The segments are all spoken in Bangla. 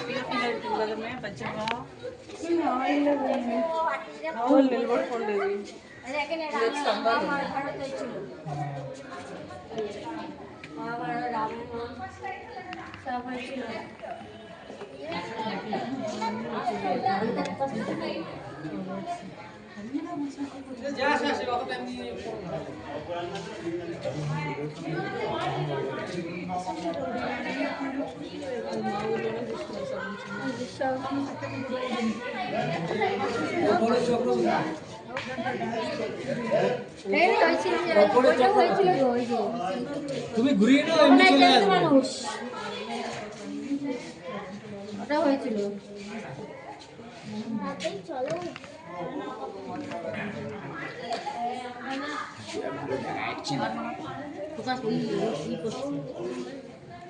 वीडियो फिंगर तुलगा में बच्चे को और निलबड़ ಕೊಂಡೇವಿ ನೆಕ್ಸ್ಟ್ ಸಂಬಾರ যা শেষ কত টাইম নিয়ে তুমি ঘুরিয়ে নাও এমনি চলে আসবে ওটা হয়েছিল চলো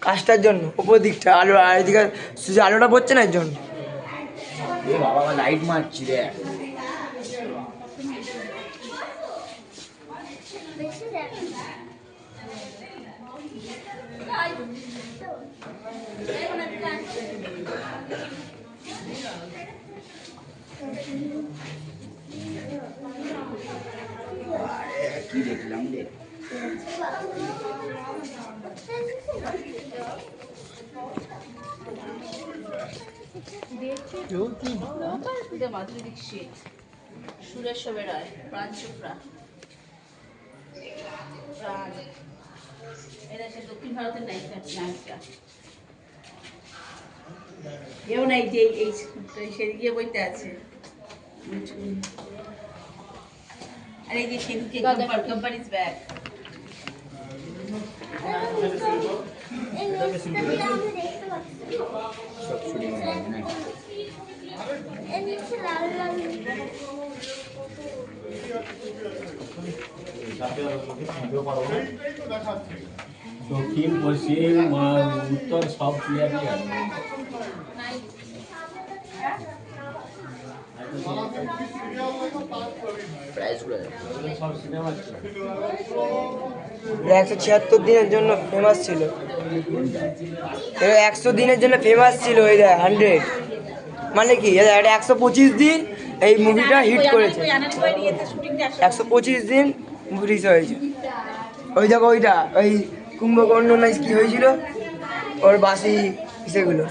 কাজটার জন্য উপর দিকটা আলো আর এদিকে শুধু আলোটা পড়ছে না এর জন্য বাবা লাইট মারছি রে কি দেখলাম রে মাধুরী দীক্ষিত সুরেশ বেড়ায় প্রাণ চোপড়া প্রাণ এরা সে দক্ষিণ ভারতের নায়িকা এও নাই যে এই সেদিকে বইতে আছে আর এই যে সেদিকে গব্বর ইজ ব্যাক সব শুটিং হয়ে গেছে না দক্ষিণ পশ্চিম উত্তর সব ক্লিয়ারই আছে সব সিনেমা 176 দিনের জন্য ফেমাস ছিল 100 দিনের জন্য ফেমাস ছিল ওই 100 মানে কি 125 দিন এই মুভিটা হিট করেছে 125 দিন রিলিজ হয়েছে ওই দেখো ওইটা ওই কুম্ভকর্ণ না কি হয়েছিল ওর বাসি সেগুলো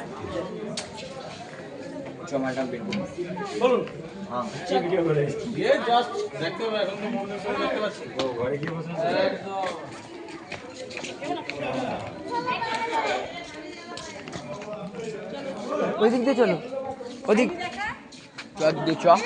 টমেটো বেগুন বলুন হ্যাঁ চেক ভিডিও করে ये জাস্ট দেখতে হবে এখন তো মনে করে দেখতে পাচ্ছি ও ঘরে কি বসে ওই দিক দিয়ে চলো ওদিক চল